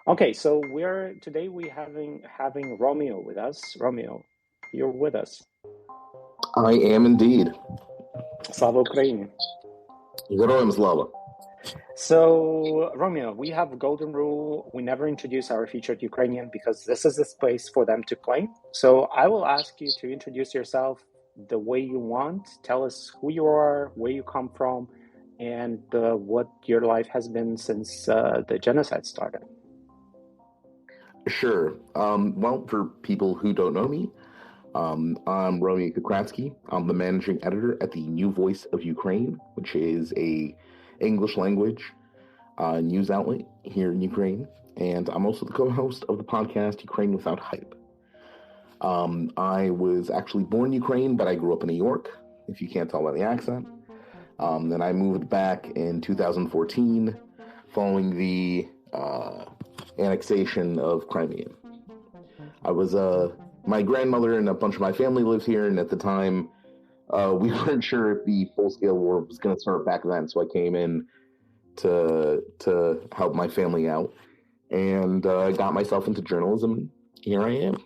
Okay, so we having Romeo with us. Romeo, you're with us. I am indeed. Slava Ukraini. Героям слава. So, Romeo, we have a golden rule. We never introduce our featured Ukrainian because this is the space for them to claim. So, I will ask you to introduce yourself the way you want. Tell us who you are, where you come from, and what your life has been since the genocide started. Sure. Well, for people who don't know me, I'm Romeo Kokriatski. I'm the managing editor at the New Voice of Ukraine, which is a English language news outlet here in Ukraine, and I'm also the co-host of the podcast Ukraine Without Hype. I was actually born in Ukraine, but I grew up in New York, if you can't tell by the accent. Then I moved back in 2014 following the annexation of Crimea. I was my grandmother and a bunch of my family lived here, and at the time we weren't sure if the full-scale war was going to start back then, so I came in to help my family out, and got myself into journalism. Here I am.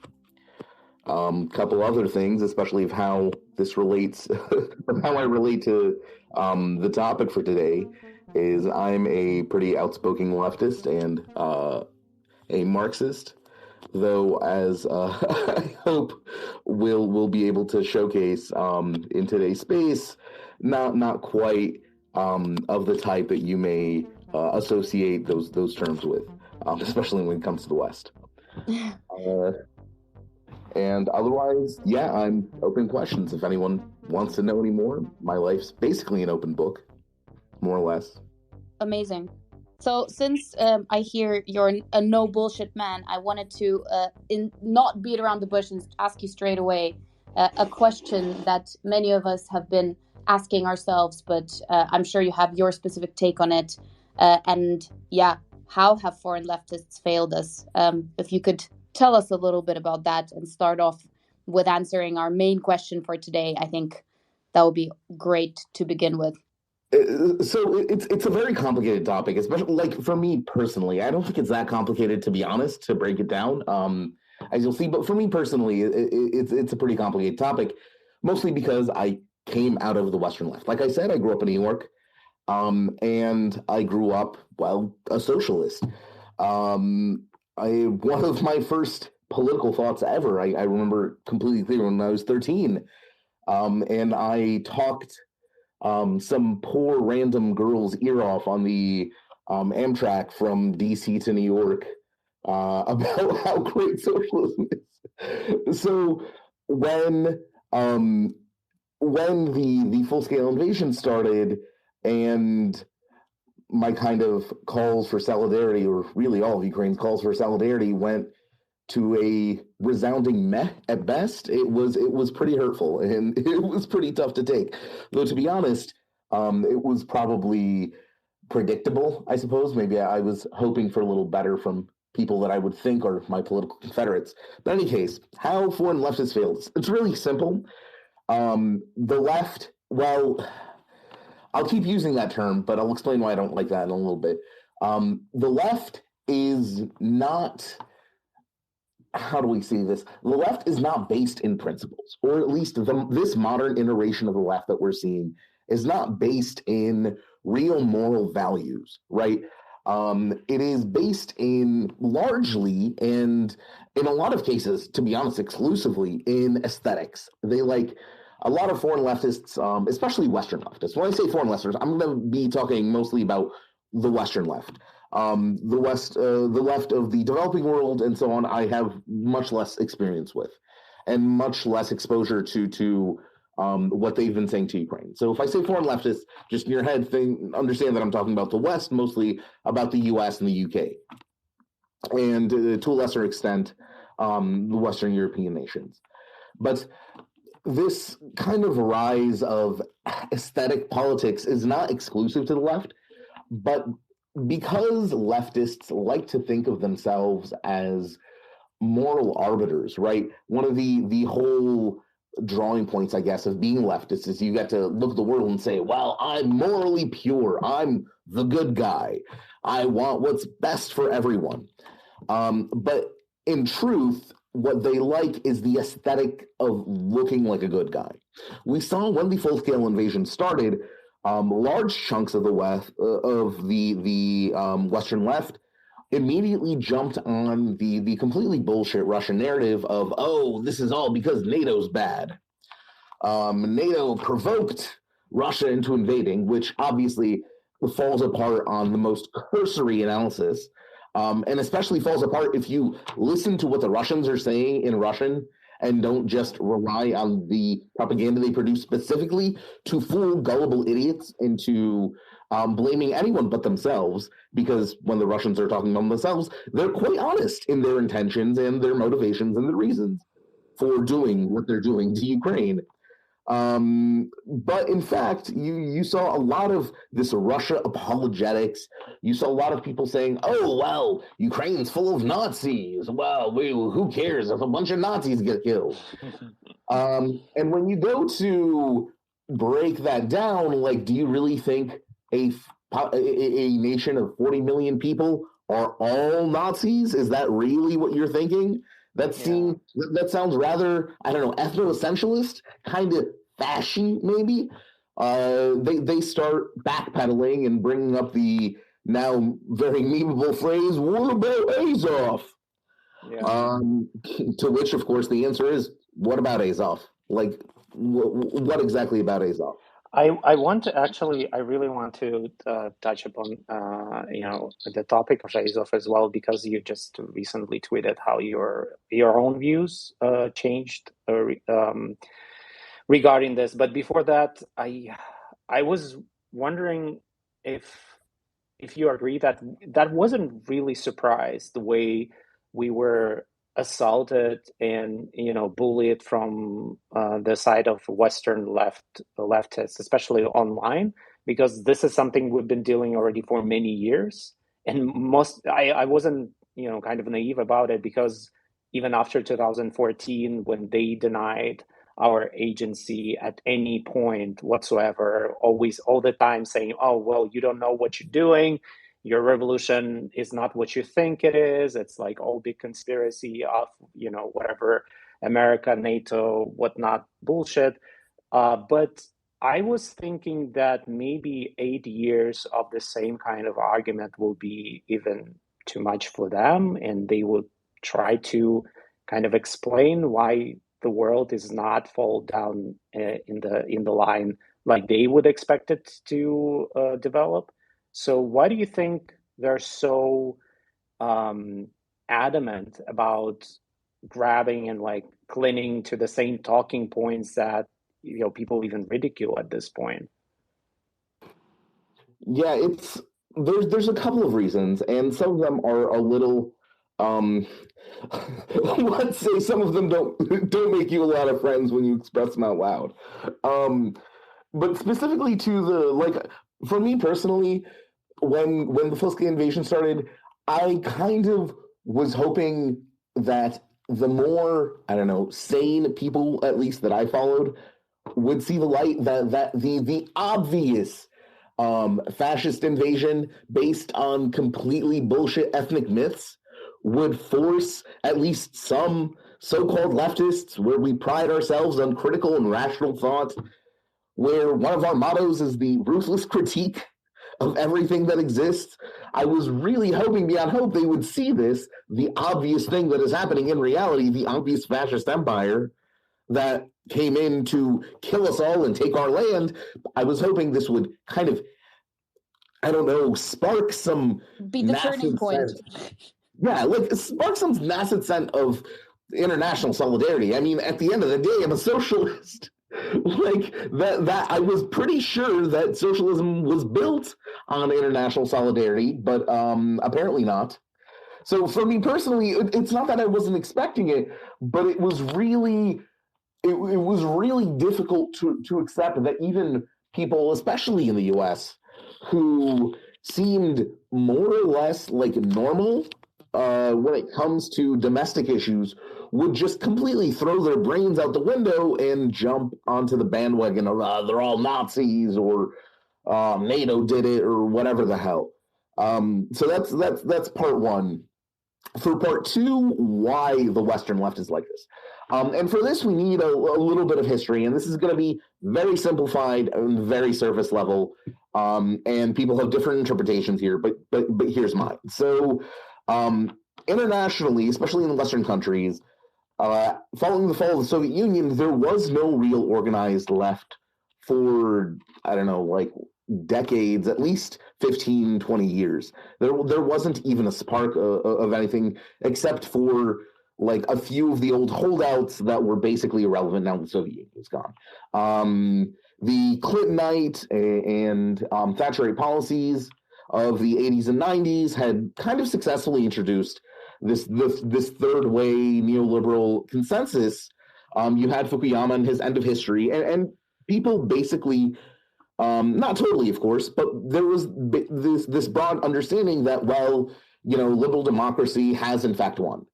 Couple other things, especially of how this relates, of how I relate to the topic for today, is I'm a pretty outspoken leftist and a Marxist, though, as I hope we'll be able to showcase in today's space, not quite of the type that you may associate those terms with, especially when it comes to the West. And otherwise, yeah, I'm open questions. If anyone wants to know any more, my life's basically an open book, more or less. Amazing. So since I hear you're a no bullshit man, I wanted to not beat around the bush and ask you straight away a question that many of us have been asking ourselves, but I'm sure you have your specific take on it. And yeah, how have foreign leftists failed us? If you could tell us a little bit about that and start off with answering our main question for today, I think that would be great to begin with. So it's a very complicated topic, especially like for me personally. I don't think it's that complicated, to be honest, to break it down. As you'll see, but for me personally, it's a pretty complicated topic, mostly because I came out of the Western left. Like I said, I grew up in New York, and I grew up, well, a socialist. One of my first political thoughts ever, I remember completely clear when I was 13, and I talked some poor random girl's ear off on the Amtrak from DC to New York about how great socialism is. So when the full scale invasion started, and my kind of calls for solidarity, or really all of Ukraine's calls for solidarity, went to a resounding meh at best, it was pretty hurtful, and it was pretty tough to take. Though, to be honest, it was probably predictable, I suppose. Maybe I was hoping for a little better from people that I would think are my political confederates. But in any case, how foreign leftists failed. It's really simple. The left, well, I'll keep using that term, but I'll explain why I don't like that in a little bit. The left is not, how do we see this? The left is not based in principles, or at least this modern iteration of the left that we're seeing is not based in real moral values, right? It is based in largely, and in a lot of cases, to be honest, exclusively in aesthetics. They like a lot of foreign leftists, especially Western leftists. When I say foreign leftists, I'm going to be talking mostly about the Western left. The left of the developing world and so on, I have much less experience with, and much less exposure to what they've been saying to Ukraine. So if I say foreign leftists, just in your head, understand that I'm talking about the West, mostly about the US and the UK, and to a lesser extent, the Western European nations. But this kind of rise of aesthetic politics is not exclusive to the left, but because leftists like to think of themselves as moral arbiters, right? One of the whole drawing points, I guess, of being leftist is you get to look at the world and say, well, I'm morally pure. I'm the good guy. I want what's best for everyone. But in truth, what they like is the aesthetic of looking like a good guy. We saw when the full-scale invasion started, large chunks of the Western left immediately jumped on the completely bullshit Russian narrative of, oh, this is all because NATO's bad. NATO provoked Russia into invading, which obviously falls apart on the most cursory analysis, and especially falls apart if you listen to what the Russians are saying in Russian and don't just rely on the propaganda they produce specifically to fool gullible idiots into blaming anyone but themselves, because when the Russians are talking about themselves, they're quite honest in their intentions and their motivations and the reasons for doing what they're doing to Ukraine. But in fact, you saw a lot of this Russia apologetics. You saw a lot of people saying, oh, well, Ukraine's full of Nazis. Well, who cares if a bunch of Nazis get killed? And when you go to break that down, like, do you really think a nation of 40 million people are all Nazis? Is that really what you're thinking? That sounds rather, I don't know, ethno-essentialist, kind of fashy, maybe. They start backpedaling and bringing up the now very memeable phrase, what about Azov? Yeah. To which, of course, the answer is, what about Azov? Like, what exactly about Azov? I really want to touch upon the topic of Azov as well, because you just recently tweeted how your own views changed regarding this. But before that, I was wondering if you agree that wasn't really surprised the way we were assaulted and bullied from the side of Western leftists, especially online, because this is something we've been dealing already for many years. And I wasn't kind of naive about it, because even after 2014, when they denied our agency at any point whatsoever, always all the time saying, oh, well, you don't know what you're doing, your revolution is not what you think it is, it's like all big conspiracy of whatever America, NATO, whatnot bullshit. But I was thinking that maybe 8 years of the same kind of argument will be even too much for them, and they would try to kind of explain why the world is not fall down in the line like they would expect it to develop. So why do you think they're so adamant about grabbing and like clinging to the same talking points that people even ridicule at this point? Yeah, there's a couple of reasons, and some of them are a little let's say some of them don't make you a lot of friends when you express them out loud. But specifically to for me personally, when the full-scale invasion started, I kind of was hoping that the more, I don't know, sane people, at least that I followed, would see the light that the obvious fascist invasion based on completely bullshit ethnic myths would force at least some so-called leftists, where we pride ourselves on critical and rational thought, where one of our mottos is the ruthless critique of everything that exists. I was really hoping beyond hope they would see this, the obvious thing that is happening in reality, the obvious fascist empire that came in to kill us all and take our land. I was hoping this would kind of, I don't know, spark some be the turning point. Yeah, like spark some massive sense of international solidarity. I mean, at the end of the day, I'm a socialist. Like that I was pretty sure that socialism was built on international solidarity, but apparently not. So for me personally, it's not that I wasn't expecting it, but it was really difficult to accept that even people, especially in the US, who seemed more or less like normal when it comes to domestic issues, would just completely throw their brains out the window and jump onto the bandwagon of they're all Nazis, or NATO did it, or whatever the hell. So that's part one. for part two, why the Western left is like this. And for this, we need a little bit of history, and this is going to be very simplified and very surface level. And people have different interpretations here, but here's mine. So, internationally, especially in the Western countries, following the fall of the Soviet Union, there was no real organized left for, I don't know, like decades, at least 15, 20 years. There wasn't even a spark of anything except for like a few of the old holdouts that were basically irrelevant now the Soviet Union is gone. The Clintonite and Thatcherite policies of the 80s and 90s had kind of successfully introduced this third way neoliberal consensus. You had Fukuyama and his End of History, and people basically, not totally, of course, but there was this broad understanding that, well, liberal democracy has in fact won.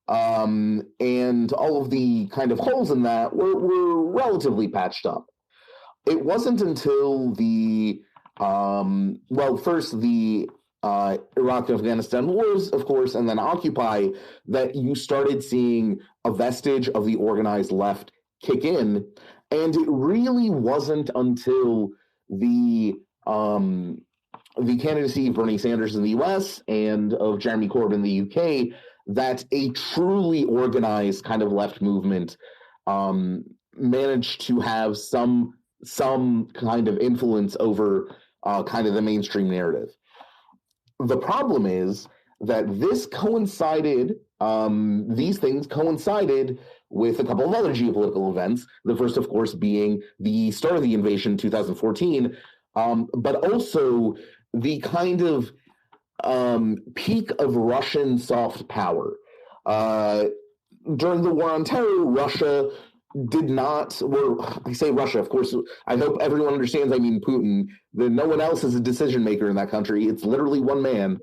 And all of the kind of holes in that were relatively patched up. It wasn't until the, first the Iraq and Afghanistan wars, of course, and then Occupy, that you started seeing a vestige of the organized left kick in. And it really wasn't until the candidacy of Bernie Sanders in the US and of Jeremy Corbyn in the UK that a truly organized kind of left movement managed to have some kind of influence over kind of the mainstream narrative. The problem is that this coincided, these things coincided with a couple of other geopolitical events. The first, of course, being the start of the invasion in 2014, but also the kind of peak of Russian soft power. During the War on Terror, Russia did not, I say Russia, of course, I hope everyone understands I mean Putin, that no one else is a decision maker in that country. It's literally one man.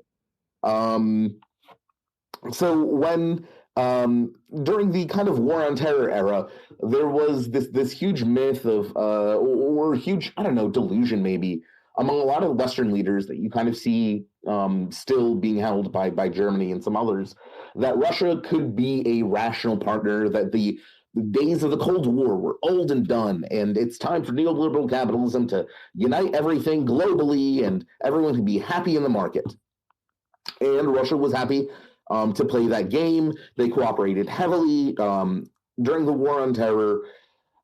So when, during the kind of War on Terror era, there was this huge myth of, or huge, I don't know, delusion maybe, among a lot of Western leaders that you kind of see still being held by Germany and some others, that Russia could be a rational partner, that the days of the Cold War were old and done, and it's time for neoliberal capitalism to unite everything globally, and everyone can be happy in the market. And Russia was happy to play that game. They cooperated heavily during the War on Terror,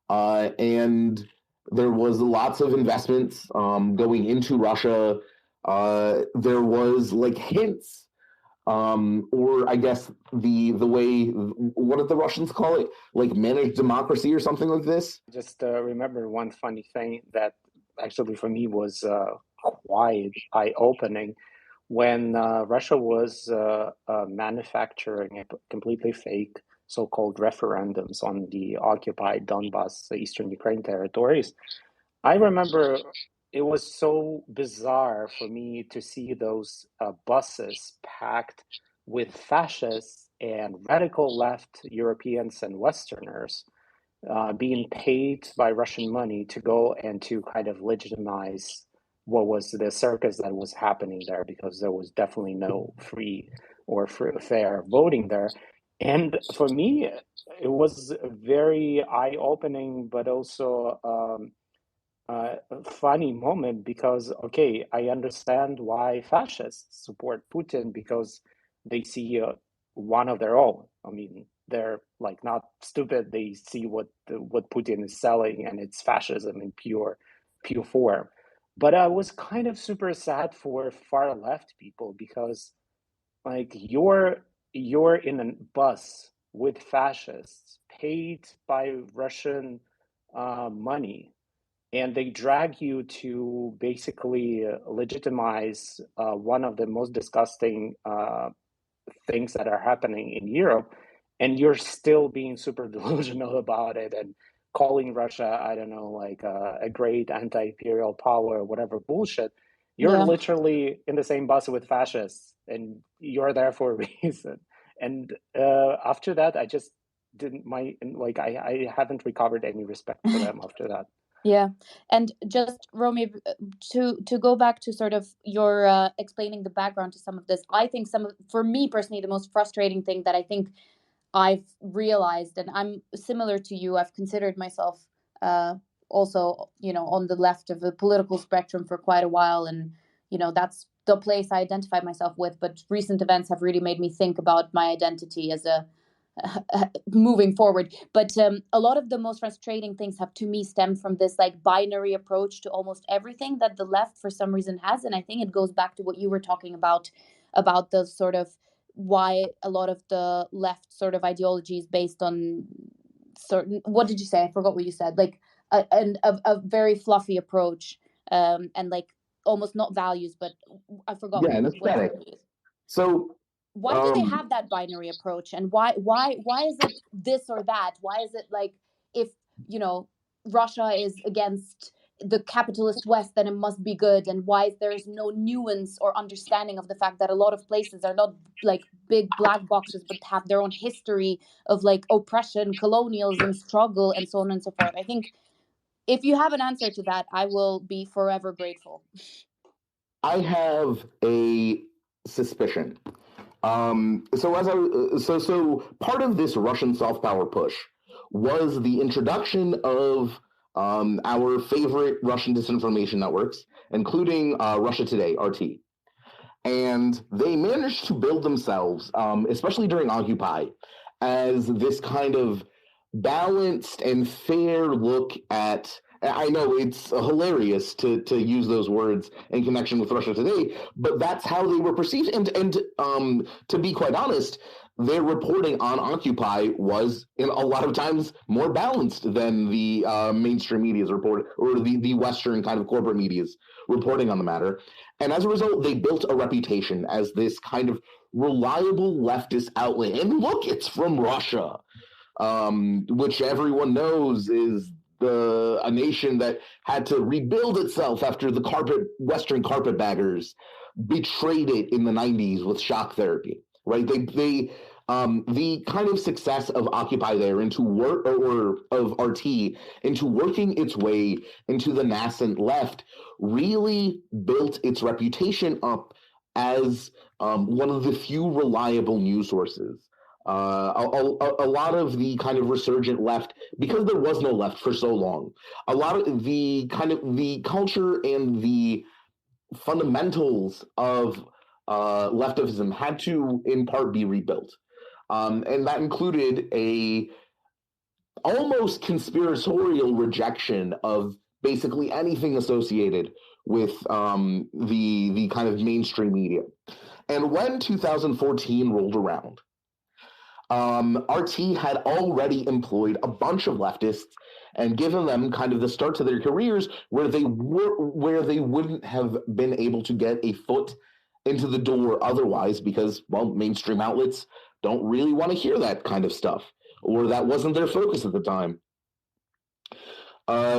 and there was lots of investments going into Russia. There was like hints, or I guess the way, what did the Russians call it? Like managed democracy or something like this? Just remember one funny thing that actually for me was quite eye-opening. When Russia was manufacturing completely fake so-called referendums on the occupied Donbas, Eastern Ukraine territories, I remember it was so bizarre for me to see those buses packed with fascists and radical left Europeans and Westerners being paid by Russian money to go and to kind of legitimize what was the circus that was happening there, because there was definitely no free or fair voting there. And for me, it was a very eye-opening, but also a funny moment, because, okay, I understand why fascists support Putin, because they see one of their own. I mean, they're like not stupid. They see what Putin is selling, and it's fascism in pure form. But I was kind of super sad for far left people, because like you're in a bus with fascists paid by Russian money, and they drag you to basically legitimize one of the most disgusting things that are happening in Europe, and you're still being super delusional about it and calling Russia, I don't know, like a great anti-imperial power or whatever bullshit. You're literally in the same bus with fascists, and you're there for a reason. And after that, I just didn't I haven't recovered any respect for them after that. Yeah, and just Romeo, to go back to sort of your explaining the background to some of this, I think for me personally, the most frustrating thing that I think I've realized, and I'm similar to you, I've considered myself uh, also, on the left of the political spectrum for quite a while, and that's the place I identify myself with. But recent events have really made me think about my identity as a moving forward. But a lot of the most frustrating things have to me stemmed from this like binary approach to almost everything that the left for some reason has. And I think it goes back to what you were talking about the sort of why a lot of the left sort of ideology is based on certain, what did you say? I forgot what you said. Like a very fluffy approach, and like almost not values, but I forgot Yeah, an what aesthetic. it is. So Why do they have that binary approach, and why is it this or that? Why is it like, if Russia is against the capitalist West, then it must be good? And why there is no nuance or understanding of the fact that a lot of places are not like big black boxes, but have their own history of like oppression, colonialism, struggle, and so on and so forth? I think if you have an answer to that, I will be forever grateful. I have a suspicion. So part of this Russian soft power push was the introduction of our favorite Russian disinformation networks, including Russia Today, RT. And they managed to build themselves, especially during Occupy, as this kind of balanced and fair look at. I know it's hilarious to use those words in connection with Russia Today, but that's how they were perceived. And to be quite honest, their reporting on Occupy was in a lot of times more balanced than the mainstream media's report, or the Western kind of corporate media's reporting on the matter. And as a result, they built a reputation as this kind of reliable leftist outlet. And look, it's from Russia, which everyone knows is a nation that had to rebuild itself after the Western carpetbaggers betrayed it in the 90s with shock therapy. Right? The kind of success of Occupy there into work, or of RT into working its way into the nascent left, really built its reputation up as one of the few reliable news sources. A lot of the kind of resurgent left, because there was no left for so long, a lot of the kind of the culture and the fundamentals of leftism had to, in part, be rebuilt. And that included a almost conspiratorial rejection of basically anything associated with the kind of mainstream media. And when 2014 rolled around, RT had already employed a bunch of leftists and given them kind of the start to their careers where they wouldn't have been able to get a foot into the door otherwise, because, well, mainstream outlets don't really want to hear that kind of stuff, or that wasn't their focus at the time.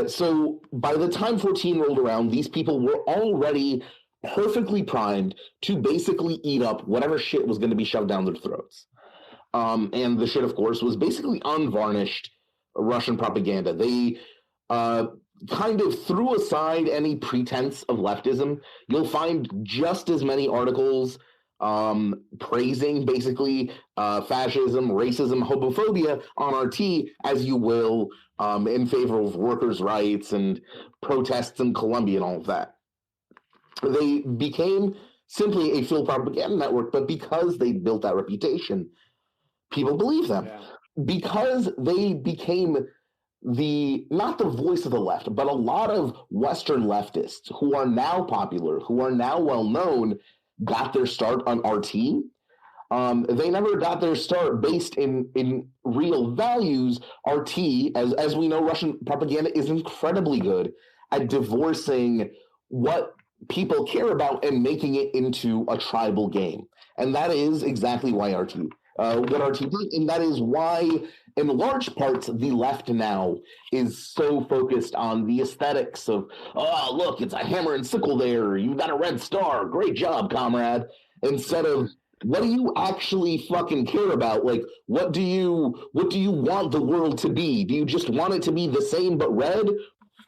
So by the time 14 rolled around, these people were already perfectly primed to basically eat up whatever shit was going to be shoved down their throats. And the shit, of course, was basically unvarnished Russian propaganda. They kind of threw aside any pretense of leftism. You'll find just as many articles praising basically fascism, racism, homophobia on RT as you will in favor of workers' rights and protests in Colombia and all of that. They became simply a fuel propaganda network, but because they built that reputation, people believe them. Yeah. Because they became not the voice of the left, but a lot of Western leftists who are now popular, who are now well known, got their start on RT. They never got their start based in real values. RT, as we know, Russian propaganda is incredibly good at divorcing what people care about and making it into a tribal game. And that is exactly why what RT did, and that is why, in large parts, the left now is so focused on the aesthetics of, oh, look, it's a hammer and sickle there, you got a red star, great job, comrade, instead of, what do you actually fucking care about? Like, what do you want the world to be? Do you just want it to be the same but red?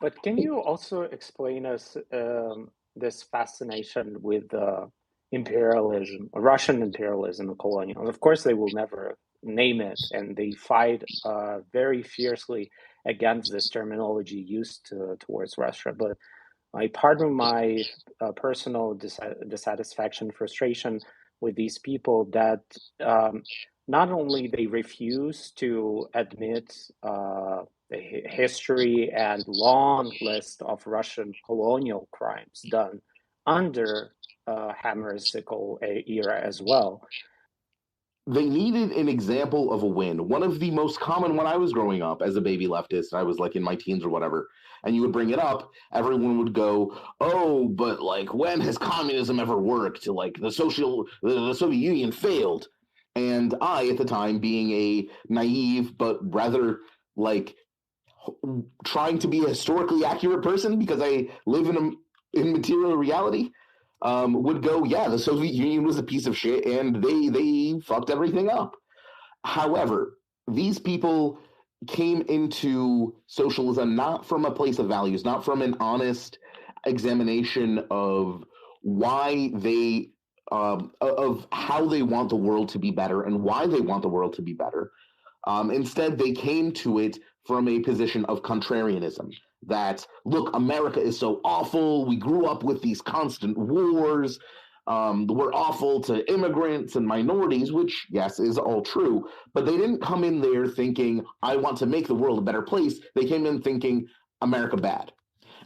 But can you also explain us this fascination with imperialism, Russian imperialism and colonial? Of course, they will never name it, and they fight very fiercely against this terminology used towards Russia. But I pardon my personal dissatisfaction, frustration with these people that not only they refuse to admit the history and long list of Russian colonial crimes done under hammer and sickle era as well. They needed an example of a win. One of the most common when I was growing up as a baby leftist, I was like in my teens or whatever, and you would bring it up, everyone would go, "Oh, but like when has communism ever worked? Like the Soviet Union failed." And I, at the time, being a naive but rather like trying to be a historically accurate person because I live in material reality, would go, yeah, the Soviet Union was a piece of shit and they fucked everything up. However, these people came into socialism not from a place of values, not from an honest examination of why they, of how they want the world to be better and why they want the world to be better. Instead, they came to it from a position of contrarianism that, look, America is so awful. We grew up with these constant wars. We're awful to immigrants and minorities, which, yes, is all true. But they didn't come in there thinking, I want to make the world a better place. They came in thinking, America bad.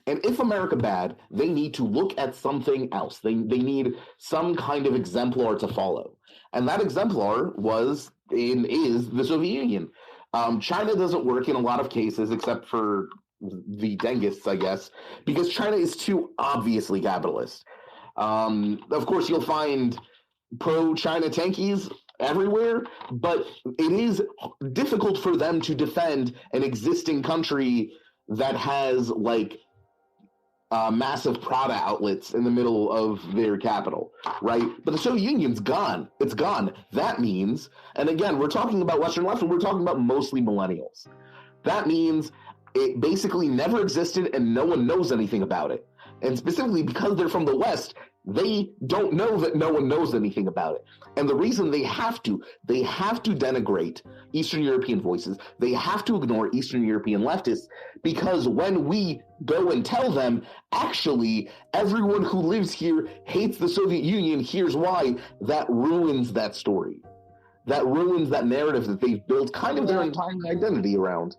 And if America bad, they need to look at something else. They need some kind of exemplar to follow. And that exemplar is the Soviet Union. China doesn't work in a lot of cases, except for the Dengists, I guess, because China is too obviously capitalist. Of course, you'll find pro-China tankies everywhere, but it is difficult for them to defend an existing country that has like massive Prada outlets in the middle of their capital, right? But the Soviet Union's gone. It's gone. That means, and again, we're talking about Western left, and we're talking about mostly millennials. That means it basically never existed and no one knows anything about it. And specifically because they're from the West, they don't know that no one knows anything about it. And the reason they have to denigrate Eastern European voices, they have to ignore Eastern European leftists, because when we go and tell them, actually, everyone who lives here hates the Soviet Union, here's why, that ruins that story. That ruins that narrative that they've built kind of their entire identity around.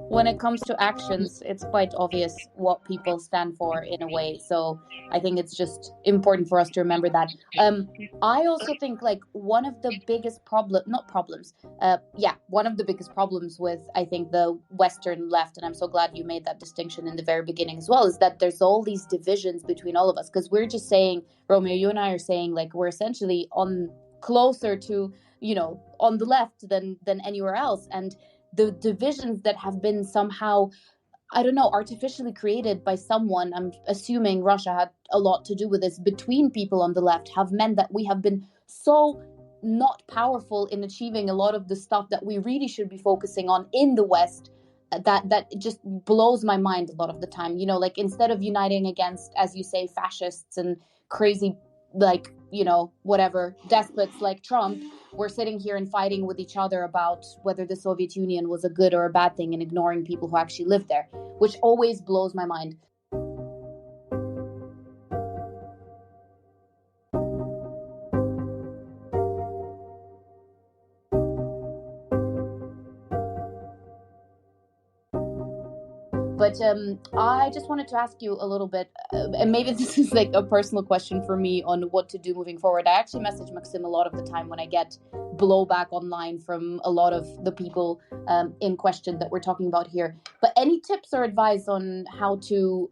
When it comes to actions, it's quite obvious what people stand for in a way. So I think it's just important for us to remember that. I also think like one of the biggest one of the biggest problems with, I think, the Western left, and I'm so glad you made that distinction in the very beginning as well, is that there's all these divisions between all of us. Because we're just saying, Romeo, you and I are saying like we're essentially on closer to, on the left than anywhere else. And the divisions that have been somehow, I don't know, artificially created by someone, I'm assuming Russia had a lot to do with this, between people on the left, have meant that we have been so not powerful in achieving a lot of the stuff that we really should be focusing on in the West, that it just blows my mind a lot of the time. Like instead of uniting against, as you say, fascists and crazy, like, whatever, despots like Trump, we're sitting here and fighting with each other about whether the Soviet Union was a good or a bad thing and ignoring people who actually lived there, which always blows my mind. But I just wanted to ask you a little bit, and maybe this is like a personal question for me on what to do moving forward. I actually message Maksym a lot of the time when I get blowback online from a lot of the people in question that we're talking about here. But any tips or advice on how to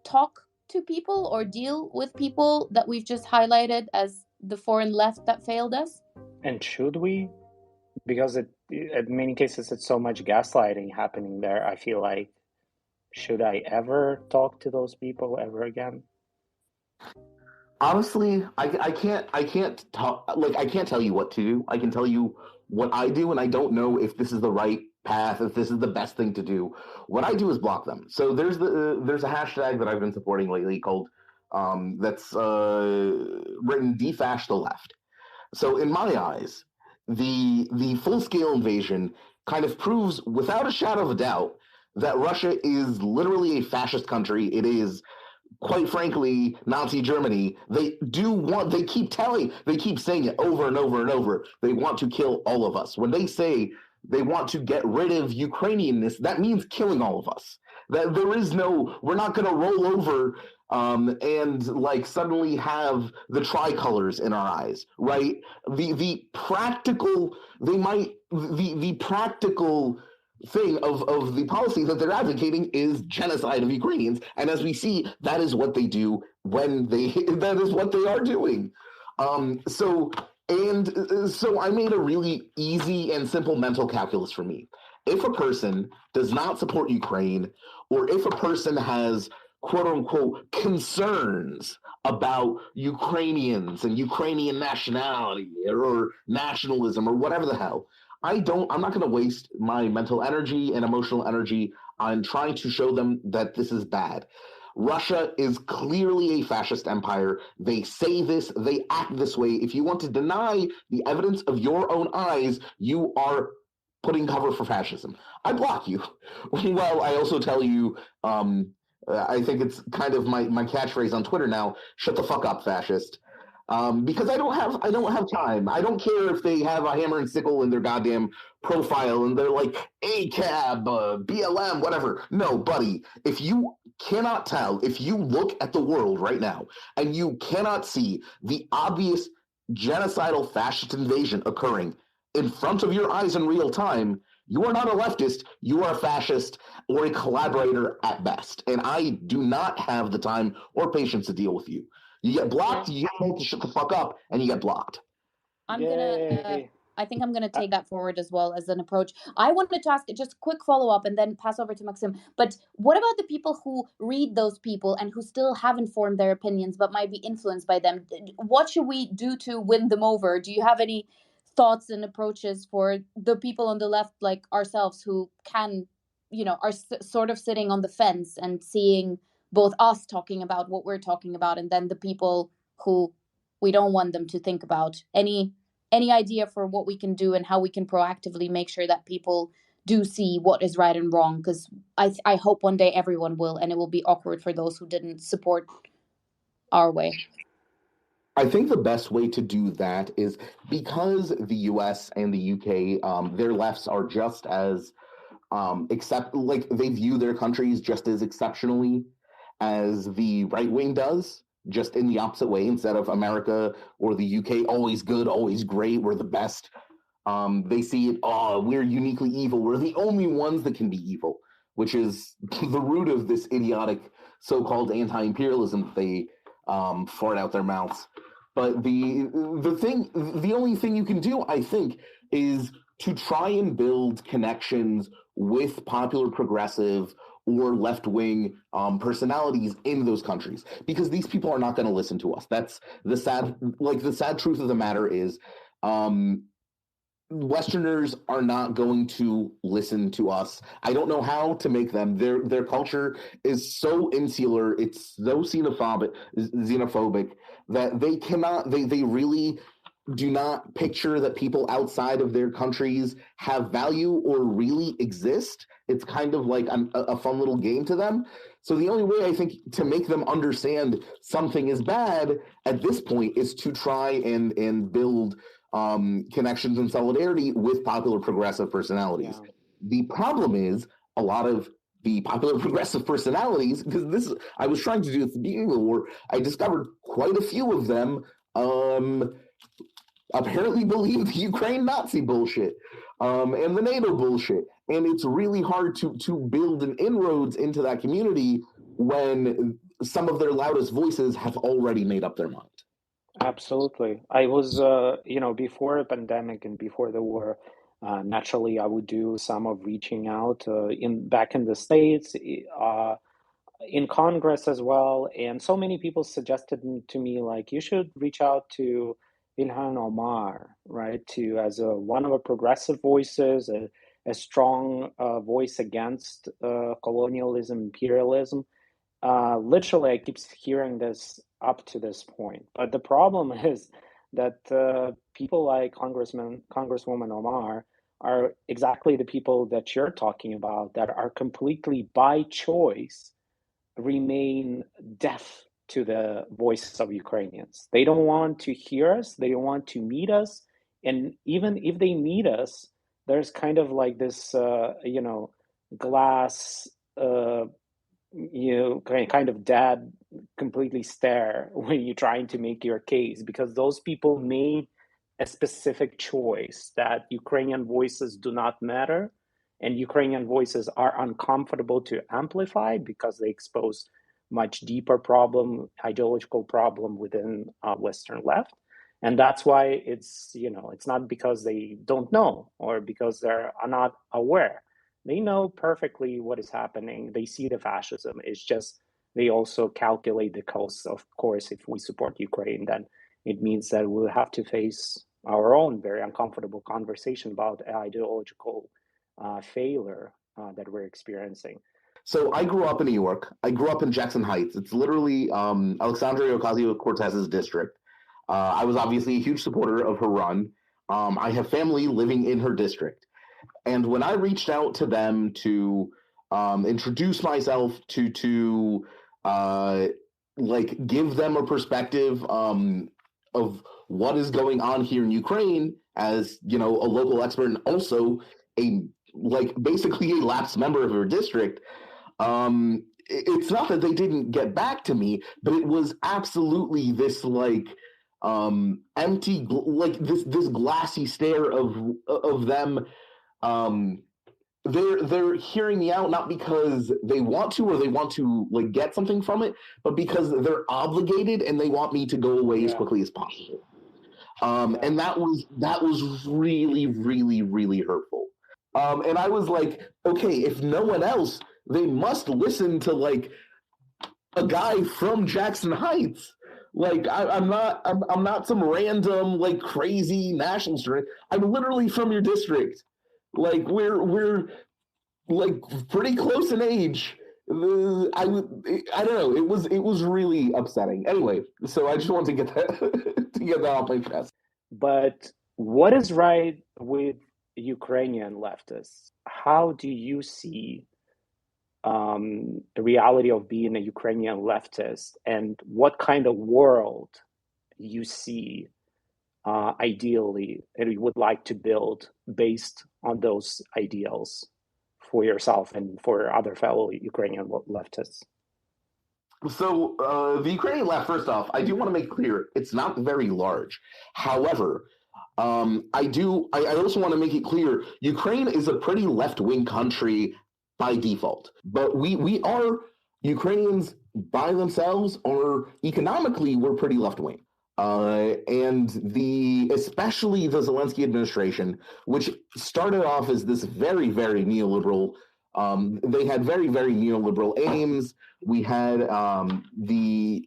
talk to people or deal with people that we've just highlighted as the foreign left that failed us? And should we? because in many cases it's so much gaslighting happening there. I feel like, should I ever talk to those people ever again? Honestly, I can't talk, like, I can't tell you what to do. I can tell you what I do, and I don't know if this is the right path, if this is the best thing to do. What I do is block them. So there's a hashtag that I've been supporting lately called that's written "defash the left." So in my eyes, the full scale invasion kind of proves without a shadow of a doubt that Russia is literally a fascist country. It is, quite frankly, Nazi Germany. They keep saying it over and over and over. They want to kill all of us. When they say they want to get rid of Ukrainianness, that means killing all of us. That we're not going to roll over and like suddenly have the tricolors in our eyes, right? The practical, the practical thing of the policy that they're advocating is genocide of Ukrainians. And as we see, that is what they do that is what they are doing. So I made a really easy and simple mental calculus for me. If a person does not support Ukraine, or if a person has quote unquote concerns about Ukrainians and Ukrainian nationality or nationalism or whatever the hell, I'm not going to waste my mental energy and emotional energy on trying to show them that this is bad. Russia is clearly a fascist empire. They say this, they act this way. If you want to deny the evidence of your own eyes, you are putting cover for fascism. I block you. Well, I also tell you, I think it's kind of my catchphrase on Twitter now, shut the fuck up, fascist. Because I don't have time. I don't care if they have a hammer and sickle in their goddamn profile and they're like ACAB, BLM, whatever. No, buddy, if you cannot tell, if you look at the world right now and you cannot see the obvious genocidal fascist invasion occurring in front of your eyes in real time, you are not a leftist, you are a fascist or a collaborator at best. And I do not have the time or patience to deal with you. You get blocked, you get told to shut the fuck up, and you get blocked. I think I'm gonna take that forward as well as an approach. I wanted to ask just a quick follow up and then pass over to Maksym. But what about the people who read those people and who still haven't formed their opinions but might be influenced by them? What should we do to win them over? Do you have any thoughts and approaches for the people on the left, like ourselves, who can, are sort of sitting on the fence and seeing both us talking about what we're talking about and then the people who we don't want them to think about? Any idea for what we can do and how we can proactively make sure that people do see what is right and wrong? Because I hope one day everyone will, and it will be awkward for those who didn't support our way. I think the best way to do that is because the US and the UK, their lefts are just as they view their countries just as exceptionally as the right wing does, just in the opposite way. Instead of America or the UK, always good, always great, we're the best. They see it, oh, we're uniquely evil. We're the only ones that can be evil, which is the root of this idiotic so-called anti-imperialism that they fart out their mouths. But the only thing you can do, I think, is to try and build connections with popular progressive or left-wing personalities in those countries, because these people are not going to listen to us. That's the sad truth of the matter is, Westerners are not going to listen to us. I don't know how to make them. Their culture is so insular, it's so xenophobic that they cannot. They really do not picture that people outside of their countries have value or really exist. It's kind of like a fun little game to them. So the only way, I think, to make them understand something is bad at this point is to try and build connections and solidarity with popular progressive personalities. Yeah. The problem is a lot of the popular progressive personalities, because I was trying to do at the beginning of the war, I discovered quite a few of them apparently believe the Ukraine Nazi bullshit and the NATO bullshit. And it's really hard to build an inroads into that community when some of their loudest voices have already made up their mind. Absolutely. I was, before the pandemic and before the war, Naturally, I would do some of reaching out back in the States, in Congress as well. And so many people suggested to me, like, you should reach out to Ilhan Omar, right? To as one of the progressive voices, a strong voice against colonialism, imperialism. Literally, I keep hearing this up to this point. But the problem is that people like Congresswoman Omar are exactly the people that you're talking about, that are completely by choice remain deaf to the voices of Ukrainians. They don't want to hear us, they don't want to meet us. And even if they meet us, there's kind of like this, glass, kind of dead, completely stare when you're trying to make your case, because those people made a specific choice that Ukrainian voices do not matter, and Ukrainian voices are uncomfortable to amplify because they expose much deeper problem, ideological problem within Western left. And that's why it's not because they don't know or because they are not aware. They know perfectly what is happening. They see the fascism. It's just they also calculate the costs. Of course, if we support Ukraine, then it means that we'll have to face our own very uncomfortable conversation about ideological failure that we're experiencing. So I grew up in New York. I grew up in Jackson Heights. It's literally Alexandria Ocasio-Cortez's district. I was obviously a huge supporter of her run. I have family living in her district. And when I reached out to them to introduce myself, to give them a perspective of what is going on here in Ukraine, as a local expert and also basically a lapsed member of her district, it's not that they didn't get back to me, but it was absolutely this empty, this glassy stare of them. They're hearing me out not because they want to or they want to get something from it, but because they're obligated and they want me to go away as quickly as possible. And that was really, really, really hurtful. And I was like, okay, if no one else, they must listen to a guy from Jackson Heights. I'm not some random crazy nationalist. I'm literally from your district. We're pretty close in age. I don't know. It was really upsetting. Anyway, so I just wanted to get that off my chest. But what is right with Ukrainian leftists? How do you see the reality of being a Ukrainian leftist, and what kind of world you see ideally and you would like to build based on those ideals for yourself and for other fellow Ukrainian leftists? So the Ukrainian left, first off, I do want to make clear, it's not very large. However, I also want to make it clear, Ukraine is a pretty left-wing country by default. But we are, Ukrainians by themselves, or economically, we're pretty left-wing. And especially the Zelensky administration, which started off as this very, very neoliberal, they had very, very neoliberal aims. We had the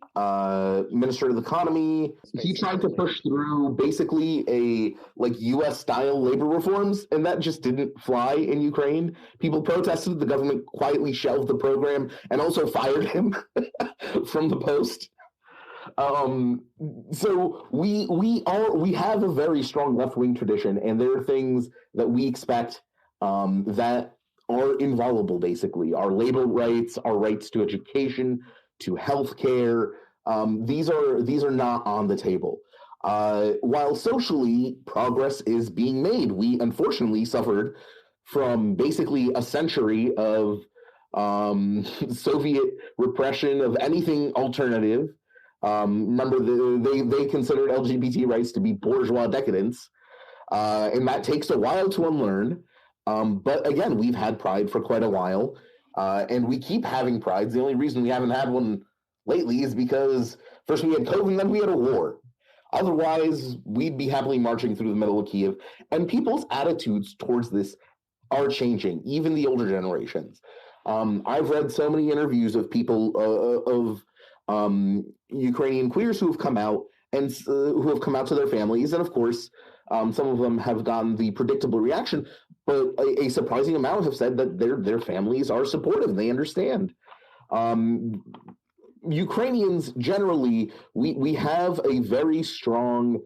Minister of the Economy. He tried to push through basically a U.S. style labor reforms, and that just didn't fly in Ukraine. People protested. The government quietly shelved the program and also fired him from the post. So we have a very strong left-wing tradition, and there are things that we expect that are inviolable, basically. Our labor rights, our rights to education, to healthcare, these are not on the table. While socially, progress is being made. We unfortunately suffered from basically a century of Soviet repression of anything alternative. Remember, they considered LGBT rights to be bourgeois decadence, and that takes a while to unlearn. But again, we've had Pride for quite a while, and we keep having Prides. The only reason we haven't had one lately is because first we had COVID and then we had a war. Otherwise, we'd be happily marching through the middle of Kiev. And people's attitudes towards this are changing, even the older generations. I've read so many interviews of people, of Ukrainian queers who have come out and who have come out to their families. And of course, some of them have gotten the predictable reaction, but a surprising amount have said that their families are supportive. They understand. Ukrainians generally, we have a very strong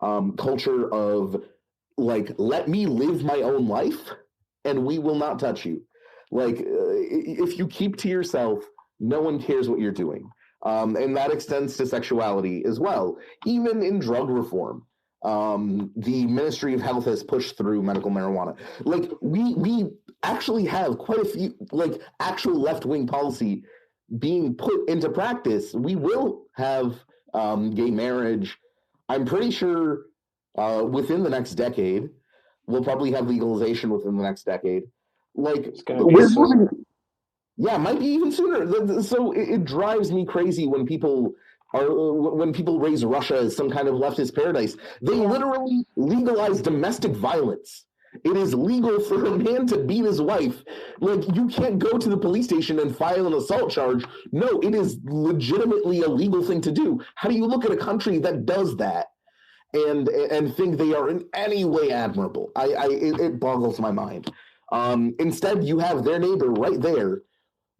culture of like, let me live my own life and we will not touch you. Like, if you keep to yourself, no one cares what you're doing. And that extends to sexuality as well. Even in drug reform, the Ministry of Health has pushed through medical marijuana. Like, we actually have quite a few, like, actual left-wing policy being put into practice. We will have gay marriage. I'm pretty sure within the next decade, we'll probably have legalization within the next decade. Like, it's going to be sooner. Yeah, might be even sooner. So it drives me crazy when people raise Russia as some kind of leftist paradise. They literally legalize domestic violence. It is legal for a man to beat his wife. Like, you can't go to the police station and file an assault charge. No, it is legitimately a legal thing to do. How do you look at a country that does that and think they are in any way admirable? It boggles my mind. Instead, you have their neighbor right there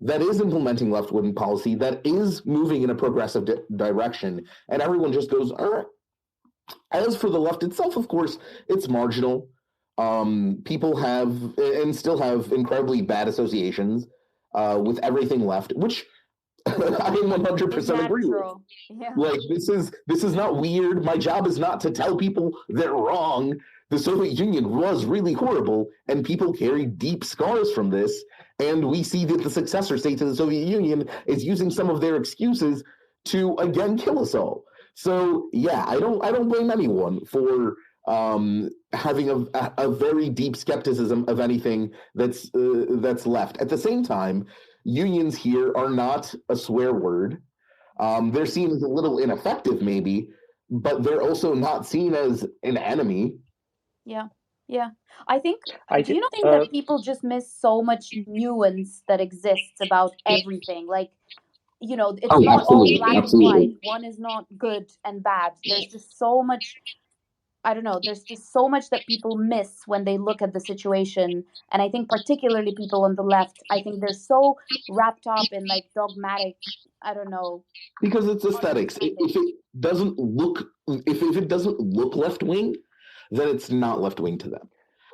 that is implementing left-wing policy, that is moving in a progressive direction, and everyone just goes, all right. As for the left itself, of course, it's marginal. People have and still have incredibly bad associations with everything left, which I 100% agree with. Yeah. Like, this is not weird. My job is not to tell people they're wrong. The Soviet Union was really horrible, and people carry deep scars from this. And we see that the successor state to the Soviet Union is using some of their excuses to again kill us all. So yeah, I don't blame anyone for having a very deep skepticism of anything that's left. At the same time, unions here are not a swear word. They're seen as a little ineffective, maybe, but they're also not seen as an enemy. Yeah. I think, do you not think that people just miss so much nuance that exists about everything? Like, you know, it's not all black and white. One is not good and bad. There's just so much, I don't know, there's just so much that people miss when they look at the situation. And I think particularly people on the left, I think they're so wrapped up in like dogmatic, I don't know. Because it's aesthetics. If it doesn't look left-wing, then it's not left-wing to them.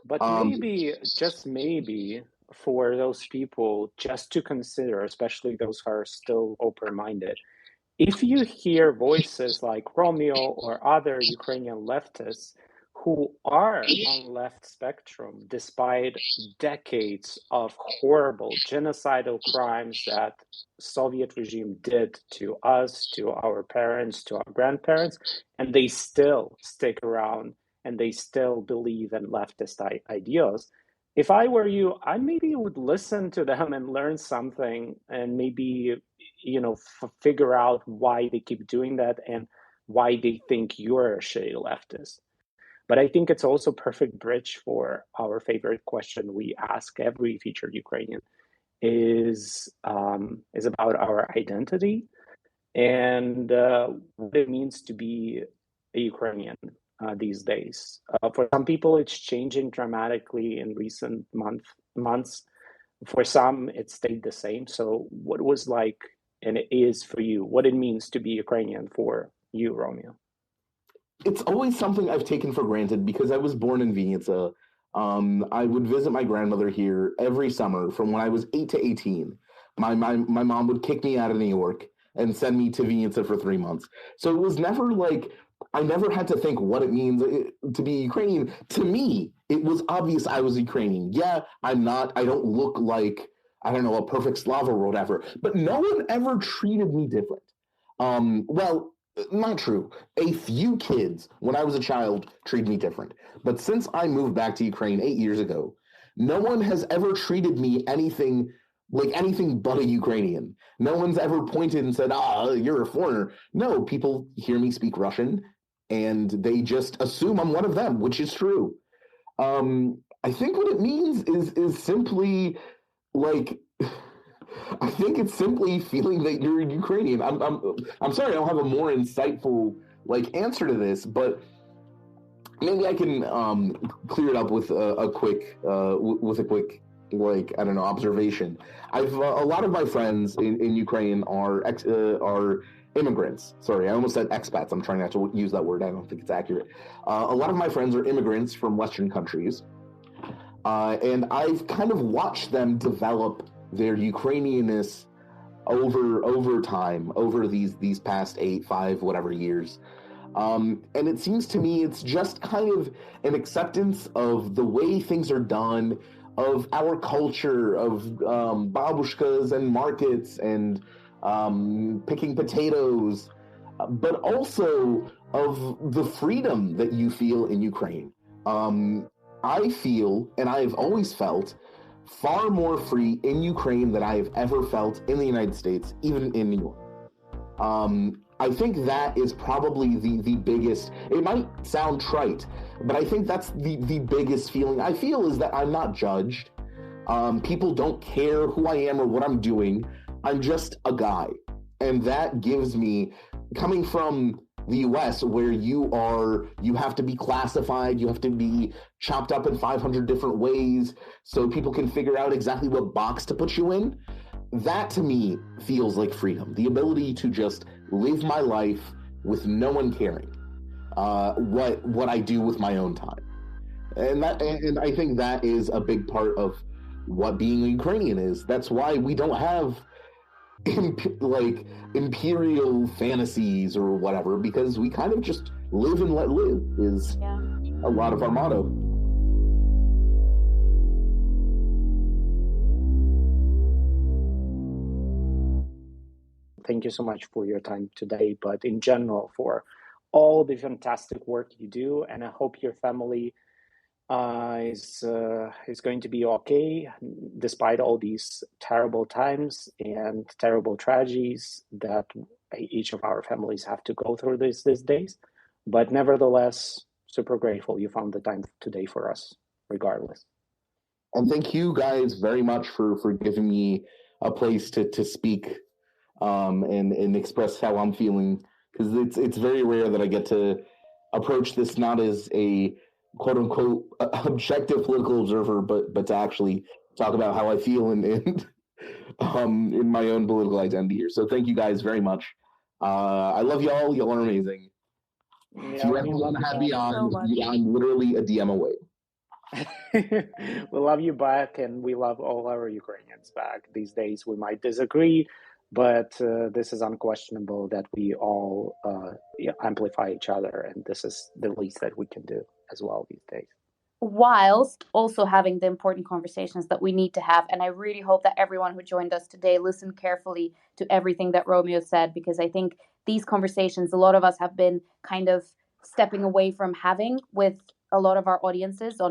But maybe, just maybe, for those people, just to consider, especially those who are still open-minded, if you hear voices like Romeo or other Ukrainian leftists who are on left spectrum, despite decades of horrible genocidal crimes that Soviet regime did to us, to our parents, to our grandparents, and they still stick around and they still believe in leftist ideals. If I were you, I maybe would listen to them and learn something, and maybe, you know, figure out why they keep doing that and why they think you're a shitty leftist. But I think it's also a perfect bridge for our favorite question we ask every featured Ukrainian is about our identity and what it means to be a Ukrainian these days. For some people, it's changing dramatically in recent months. For some, it stayed the same. So what was like, and it is for you, what it means to be Ukrainian for you, Romeo? It's always something I've taken for granted because I was born in Vinnytsia. I would visit my grandmother here every summer from when I was 8 to 18. My mom would kick me out of New York and send me to Vinnytsia for 3 months. So it was never like, I never had to think what it means to be Ukrainian. To me, it was obvious I was Ukrainian. Yeah, I don't look like, I don't know, a perfect Slav or whatever, but no one ever treated me different. Well, not true. A few kids, when I was a child, treated me different. But since I moved back to Ukraine 8 years ago, no one has ever treated me anything but a Ukrainian. No one's ever pointed and said, you're a foreigner. No, people hear me speak Russian, and they just assume I'm one of them, which is true. I think what it means is simply like I think it's simply feeling that you're Ukrainian. I'm sorry I don't have a more insightful answer to this, but maybe I can clear it up with a quick I don't know, observation. I've a lot of my friends in Ukraine are immigrants. Sorry, I almost said expats. I'm trying not to use that word. I don't think it's accurate. A lot of my friends are immigrants from Western countries, and I've kind of watched them develop their Ukrainianness over time, over these past 8, 5, whatever years. And it seems to me it's just kind of an acceptance of the way things are done, of our culture, of babushkas and markets and picking potatoes, but also of the freedom that you feel in Ukraine. I feel, and I've always felt, far more free in Ukraine than I've ever felt in the United States, even in New York. I think that is probably the biggest, it might sound trite, but I think that's the biggest feeling I feel, is that I'm not judged. People don't care who I am or what I'm doing. I'm just a guy. And that gives me, coming from the US, where you have to be classified, you have to be chopped up in 500 different ways so people can figure out exactly what box to put you in. That to me feels like freedom, the ability to just live my life with no one caring what I do with my own time, and I think that is a big part of what being a Ukrainian is. That's why we don't have imperial fantasies or whatever, because we kind of just live and let live is a lot of our motto. Thank you so much for your time today, but in general, for all the fantastic work you do, and I hope your family is going to be okay despite all these terrible times and terrible tragedies that each of our families have to go through these days. But nevertheless, super grateful you found the time today for us, regardless. And thank you guys very much for giving me a place to speak and express how I'm feeling, because it's very rare that I get to approach this not as a quote unquote objective political observer, but to actually talk about how I feel and in my own political identity here. So thank you guys very much. I love y'all. Y'all are amazing. If you ever want to have me on, I'm literally a DM away. We love you back, and we love all our Ukrainians back. These days we might disagree, but this is unquestionable that we all amplify each other, and this is the least that we can do as well these days. Whilst also having the important conversations that we need to have. And I really hope that everyone who joined us today listened carefully to everything that Romeo said, because I think these conversations, a lot of us have been kind of stepping away from having with a lot of our audiences,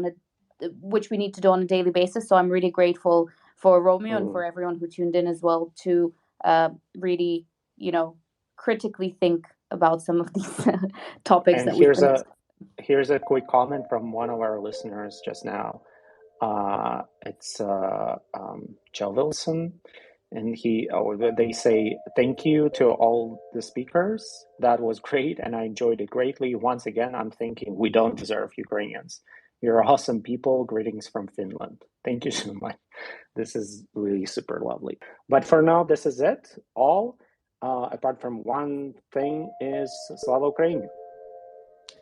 which we need to do on a daily basis. So I'm really grateful for Romeo and for everyone who tuned in as well to really, critically think about some of these topics. And here's a quick comment from one of our listeners just now. It's Joe Wilson, and they say, thank you to all the speakers. That was great, and I enjoyed it greatly. Once again, I'm thinking we don't deserve Ukrainians. You're awesome people. Greetings from Finland. Thank you so much. This is really super lovely. But for now, this is it. All apart from one thing is Slava Ukraini.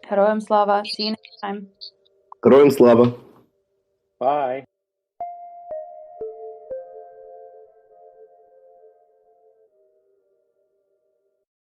Heroям slava. See you next time. Heroям slava. Bye.